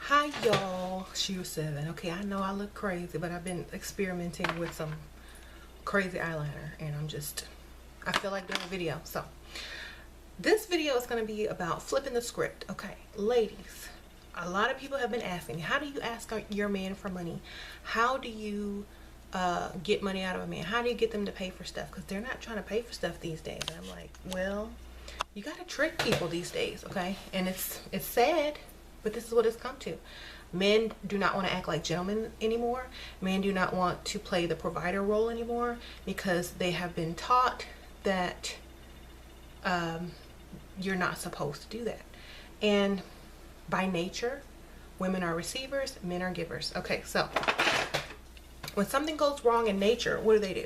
Hi y'all, Shu7. Okay, I know I look crazy, but I've been experimenting with some crazy eyeliner and I feel like doing a video. So this video is going to be about flipping the script. Okay, ladies, a lot of people have been asking, how do you ask your man for money? How do you get money out of a man? How do you get them to pay for stuff? Because they're not trying to pay for stuff these days. And I'm like, well, you got to trick people these days, okay? And it's sad, but this is what it's come to. Men do not want to act like gentlemen anymore. Men do not want to play the provider role anymore because they have been taught that you're not supposed to do that. And by nature, women are receivers, men are givers. Okay, so when something goes wrong in nature, what do?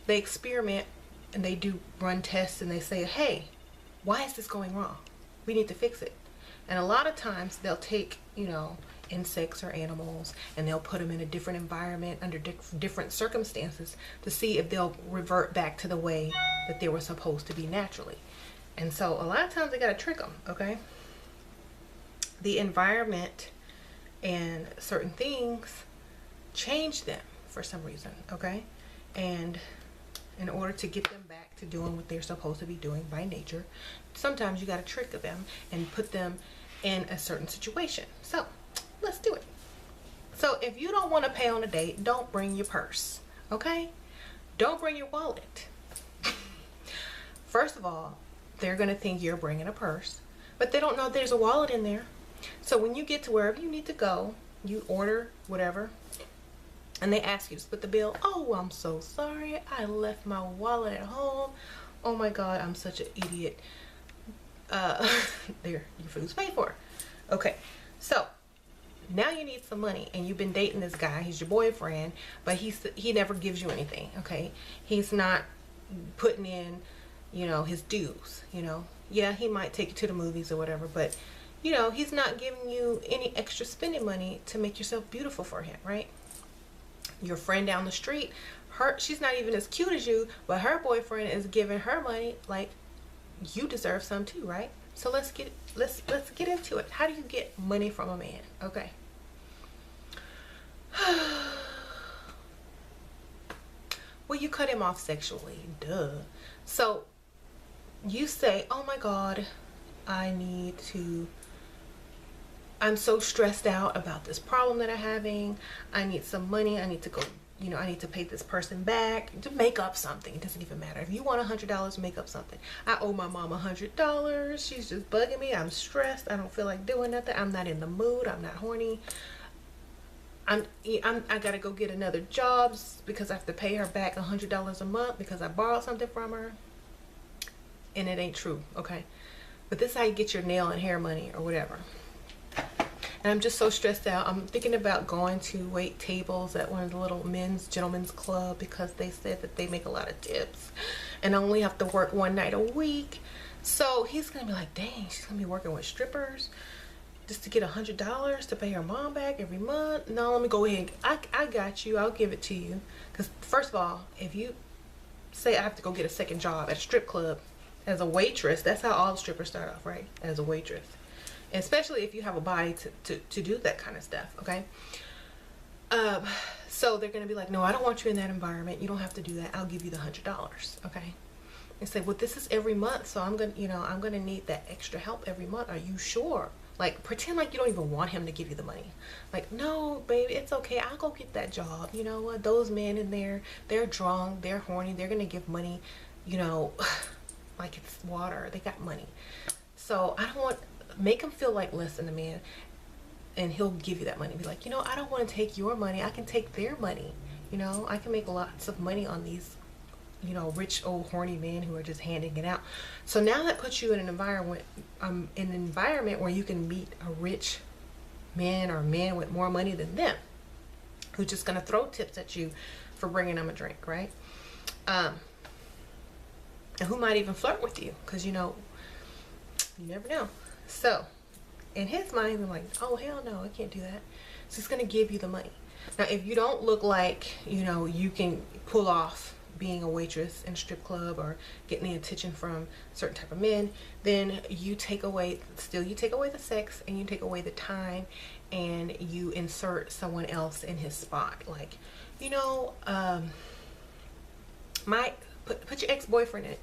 They experiment and they do run tests and they say, hey, why is this going wrong? We need to fix it. And a lot of times they'll take, insects or animals and they'll put them in a different environment under different circumstances to see if they'll revert back to the way that they were supposed to be naturally. And so a lot of times they got to trick them, okay? The environment and certain things change them for some reason, okay? And in order to get them back to doing what they're supposed to be doing by nature, sometimes you got to trick them and put them in a certain situation. So let's do it. So if you don't want to pay on a date, don't bring your purse, okay? Don't bring your wallet. First of all, they're going to think you're bringing a purse, but they don't know there's a wallet in there. So when you get to wherever you need to go, you order whatever, and they ask you to split the bill. Oh, I'm so sorry. I left my wallet at home. Oh my God, I'm such an idiot. There, your food's paid for. Okay, so now you need some money and you've been dating this guy. He's your boyfriend, but he never gives you anything, okay? He's not putting in, his dues, Yeah, he might take you to the movies or whatever, but he's not giving you any extra spending money to make yourself beautiful for him, right? Your friend down the street, she's not even as cute as you, but her boyfriend is giving her money. Like, you deserve some too, right? So let's get into it. How do you get money from a man? Okay. Well, you cut him off sexually, duh. So you say, oh my God, I'm so stressed out about this problem that I'm having. I need some money. I need to go, I need to pay this person back to make up something. It doesn't even matter. If you want $100, make up something. I owe my mom $100. She's just bugging me. I'm stressed. I don't feel like doing nothing. I'm not in the mood. I'm not horny. I gotta go get another job because I have to pay her back $100 a month because I borrowed something from her. And it ain't true, okay? But this is how you get your nail and hair money or whatever. And I'm just so stressed out. I'm thinking about going to wait tables at one of the little gentlemen's club because they said that they make a lot of tips and I only have to work one night a week. So he's gonna be like, dang, she's gonna be working with strippers just to get $100 to pay her mom back every month. No, let me go ahead. I got you. I'll give it to you. Because first of all, if you say I have to go get a second job at a strip club as a waitress, that's how all the strippers start off, right? As a waitress. Especially if you have a body to do that kind of stuff, okay? So they're gonna be like, no, I don't want you in that environment. You don't have to do that. I'll give you the $100, okay? And say, well, this is every month, so I'm gonna need that extra help every month. Are you sure? Like, pretend like you don't even want him to give you the money. Like, no, baby, it's okay. I'll go get that job. You know what? Those men in there, they're drunk, they're horny, they're gonna give money, like it's water. They got money. So I don't want. Make him feel like less than a man and he'll give you that money. Be like, I don't want to take your money. I can take their money. I can make lots of money on these, rich old horny men who are just handing it out. So now that puts you in an environment where you can meet a rich man or man with more money than them who's just going to throw tips at you for bringing them a drink, right? And who might even flirt with you because, you never know. So in his mind, I'm like, oh, hell no, I can't do that. So he's going to give you the money. Now, if you don't look like, you can pull off being a waitress in a strip club or getting the attention from certain type of men, then you take away the sex, and you take away the time, and you insert someone else in his spot. Like, you know, put your ex-boyfriend in it,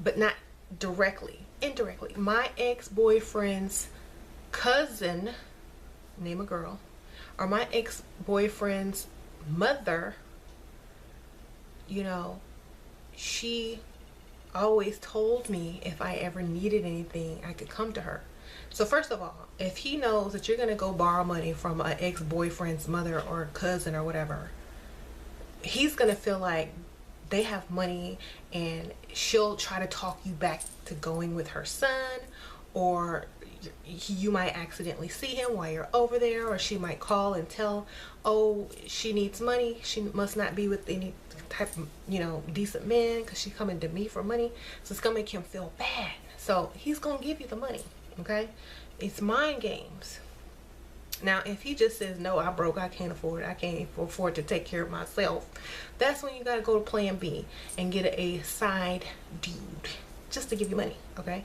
but not directly, indirectly. My ex-boyfriend's cousin, name a girl, or my ex-boyfriend's mother, you know, she always told me if I ever needed anything, I could come to her. So first of all, if he knows that you're going to go borrow money from an ex-boyfriend's mother or cousin or whatever, he's going to feel like they have money, and she'll try to talk you back to going with her son, or you might accidentally see him while you're over there, or she might call and tell, oh, she needs money, she must not be with any type of, you know, decent man because she's coming to me for money. So it's gonna make him feel bad, so he's gonna give you the money. Okay, it's mind games. Now, if he just says, no, I'm broke, I can't afford it, I can't afford to take care of myself, that's when you got to go to plan B and get a side dude just to give you money. Okay,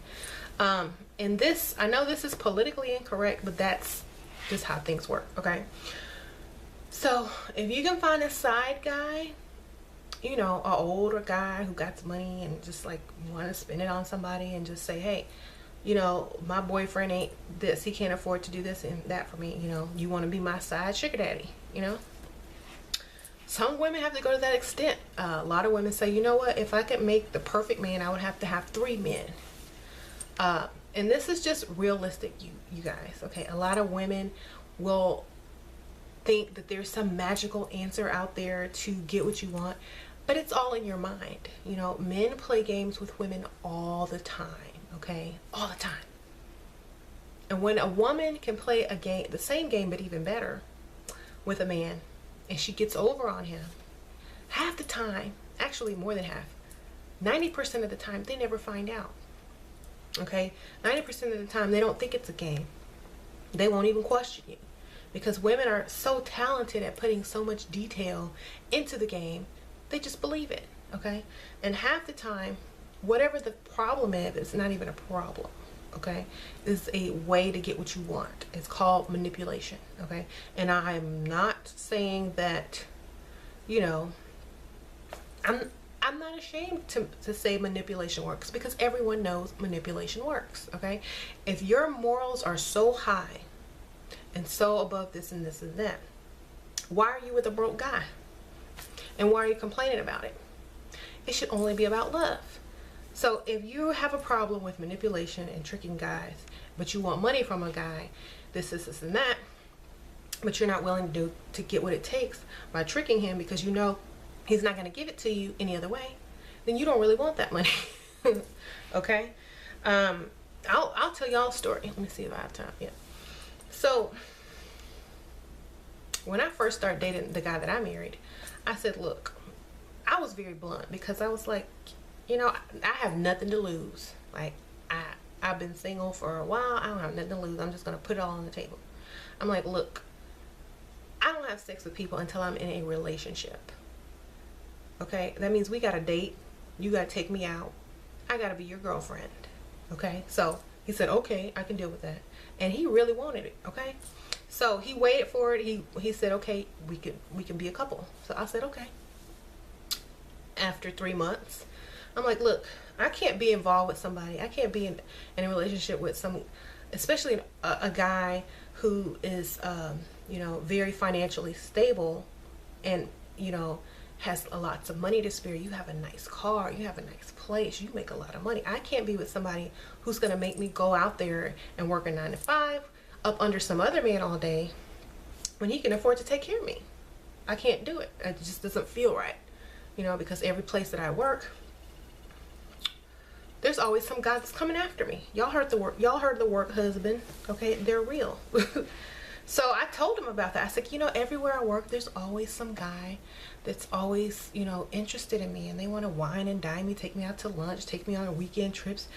and this, I know this is politically incorrect, but that's just how things work. Okay, so if you can find a side guy, you know, an older guy who got some money and just like want to spend it on somebody, and just say, hey, you know, my boyfriend ain't this, he can't afford to do this and that for me, you know, you want to be my side sugar daddy, you know. Some women have to go to that extent. A lot of women say, you know what, if I could make the perfect man, I would have to have 3 men. And this is just realistic, you guys. Okay, a lot of women will think that there's some magical answer out there to get what you want, but it's all in your mind. You know, men play games with women all the time. Okay, all the time. And when a woman can play a game, the same game but even better, with a man, and she gets over on him, half the time, actually more than half, 90% of the time, they never find out. Okay, 90% of the time they don't think it's a game. They won't even question you, because women are so talented at putting so much detail into the game, they just believe it. Okay, and half the time, whatever the problem is, it's not even a problem. Okay, it's a way to get what you want. It's called manipulation. Okay, and I'm not saying that, you know, I'm not ashamed to say manipulation works, because everyone knows manipulation works. Okay, if your morals are so high and so above this and this and that, why are you with a broke guy? And why are you complaining about it? It should only be about love. So if you have a problem with manipulation and tricking guys, but you want money from a guy, this and that, but you're not willing to get what it takes by tricking him, because you know he's not going to give it to you any other way, then you don't really want that money. Okay, I'll tell y'all a story. Let me see if I have time. Yeah. So when I first started dating the guy that I married, I said, look, I was very blunt, because I was like, you know, I have nothing to lose. Like, I've been single for a while. I don't have nothing to lose. I'm just going to put it all on the table. I'm like, look, I don't have sex with people until I'm in a relationship. Okay? That means we got to date. You got to take me out. I got to be your girlfriend. Okay? So he said, okay, I can deal with that. And he really wanted it. Okay? So he waited for it. He said, okay, we can be a couple. So I said, okay. After 3 months, I'm like, look, I can't be involved with somebody. I can't be in a relationship with especially a guy who is, you know, very financially stable, and, you know, has lots of money to spare. You have a nice car. You have a nice place. You make a lot of money. I can't be with somebody who's going to make me go out there and work a 9 to 5 up under some other man all day when he can afford to take care of me. I can't do it. It just doesn't feel right, you know, because every place that I work, there's always some guy that's coming after me. Y'all heard the work husband. Okay, they're real. So I told him about that. I said, you know, everywhere I work, there's always some guy that's always, you know, interested in me, and they want to wine and dine me, take me out to lunch, take me on weekend trips.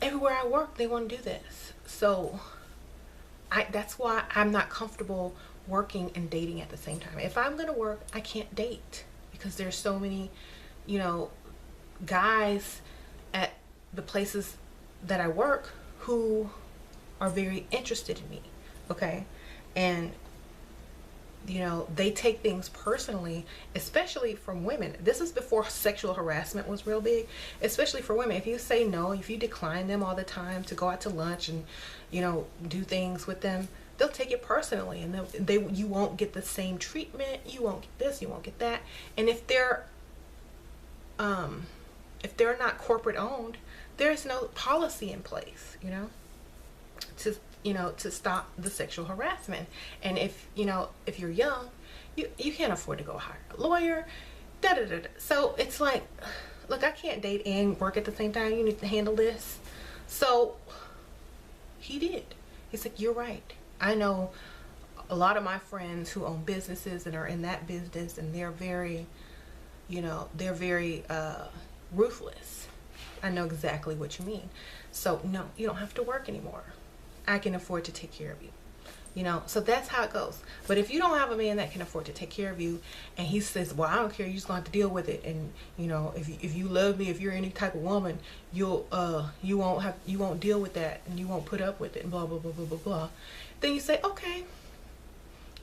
Everywhere I work, they want to do this. So that's why I'm not comfortable working and dating at the same time. If I'm going to work, I can't date, because there's so many you know, guys at the places that I work who are very interested in me, okay? And you know, they take things personally, especially from women. This is before sexual harassment was real big, especially for women. If you say no, if you decline them all the time to go out to lunch and, you know, do things with them, they'll take it personally, and you won't get the same treatment. You won't get this, you won't get that. And if they're not corporate owned, there's no policy in place, you know, to stop the sexual harassment. And if you're young, you can't afford to go hire a lawyer, so it's like, look, I can't date and work at the same time. You need to handle this. So he did. He's like, you're right. I know a lot of my friends who own businesses and are in that business, and they're very ruthless. I know exactly what you mean. So no, you don't have to work anymore. I can afford to take care of you. You know, so that's how it goes. But if you don't have a man that can afford to take care of you, and he says, well, I don't care, you're just going to have to deal with it, and you know, if you love me, if you're any type of woman, you won't deal with that, and you won't put up with it, and blah blah blah blah blah blah, then you say, okay,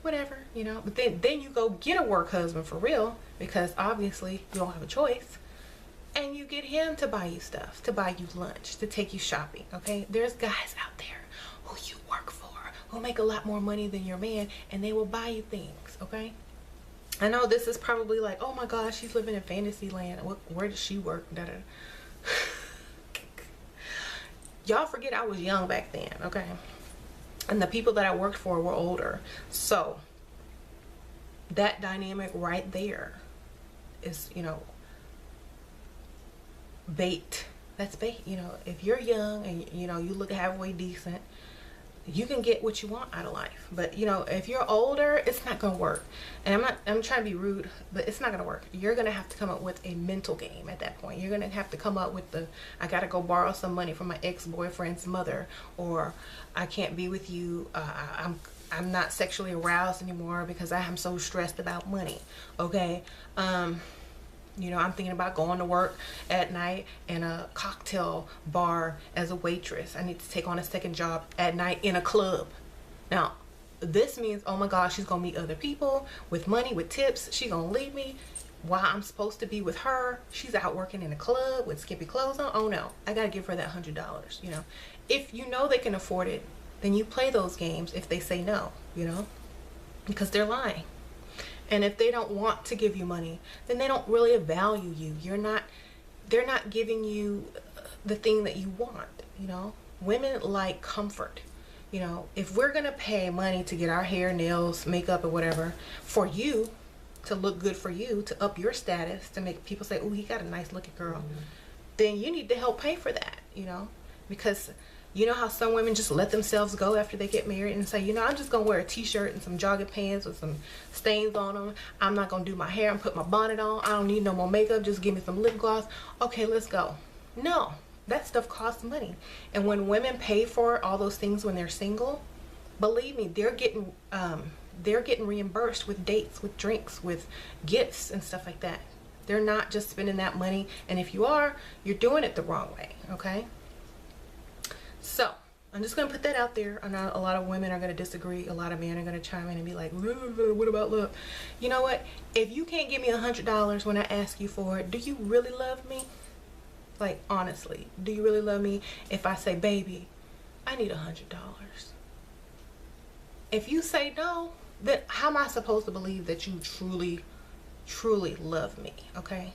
whatever, you know. But then you go get a work husband for real, because obviously you don't have a choice, and you get him to buy you stuff, to buy you lunch, to take you shopping. Okay, there's guys out there who you work for who make a lot more money than your man, and they will buy you things. Okay, I know this is probably like, oh my gosh, she's living in fantasy land. Where does she work? Y'all forget I was young back then, okay? And the people that I worked for were older. So that dynamic right there is, you know, bait. That's bait. You know, if you're young and you know you look halfway decent, you can get what you want out of life. But you know, if you're older, it's not gonna work. And I'm trying to be rude, but it's not gonna work. You're gonna have to come up with a mental game at that point. You're gonna have to come up with I gotta go borrow some money from my ex-boyfriend's mother, or I can't be with you, I'm not sexually aroused anymore because I am so stressed about money. Okay, you know, I'm thinking about going to work at night in a cocktail bar as a waitress. I need to take on a second job at night in a club. Now, this means, oh my gosh, she's gonna meet other people with money, with tips. She's gonna leave me while I'm supposed to be with her. She's out working in a club with skimpy clothes on. Oh no, I gotta give her that $100. You know, if you know they can afford it, then you play those games if they say no, you know, because they're lying. And if they don't want to give you money, then they don't really value you. They're not giving you the thing that you want, you know. Women like comfort. You know, if we're gonna pay money to get our hair, nails, makeup, or whatever for you, to look good for you, to up your status, to make people say, oh, he got a nice looking girl, then you need to help pay for that, you know. Because you know how some women just let themselves go after they get married and say, you know, I'm just gonna wear a t-shirt and some jogging pants with some stains on them. I'm not gonna do my hair and put my bonnet on. I don't need no more makeup. Just give me some lip gloss. Okay, let's go. No, that stuff costs money. And when women pay for all those things when they're single, believe me, they're getting reimbursed with dates, with drinks, with gifts and stuff like that. They're not just spending that money. And if you are, you're doing it the wrong way. Okay. So I'm just gonna put that out there. I know a lot of women are gonna disagree. A lot of men are gonna chime in and be like, what about love? You know what? If you can't give me $100 when I ask you for it, do you really love me? Like, honestly, do you really love me if I say, baby, I need $100? If you say no, then how am I supposed to believe that you truly love me? Okay,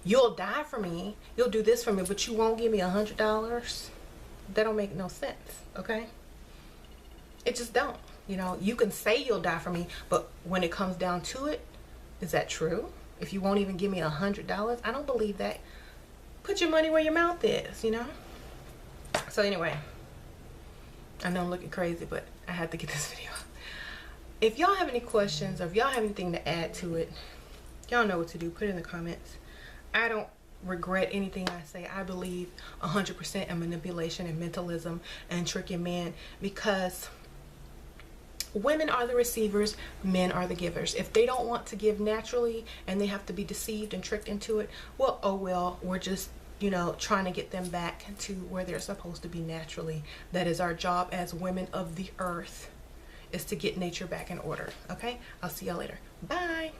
you'll die for me, you'll do this for me, but you won't give me $100? That don't make no sense. Okay, it just don't. You know, you can say you'll die for me, but when it comes down to it, is that true? If you won't even give me $100, I don't believe that. Put your money where your mouth is, you know. So anyway, I know I'm looking crazy, but I had to get this video. If y'all have any questions, or if y'all have anything to add to it, y'all know what to do. Put it in the comments. I don't regret anything I say. I believe 100% in manipulation and mentalism and tricking men, because Women are the receivers, men are the givers. If they don't want to give naturally and they have to be deceived and tricked into it, well, oh well, we're just, trying to get them back to where they're supposed to be naturally. That is our job as women of the earth, is to get nature back in order. Okay? I'll see y'all later. Bye.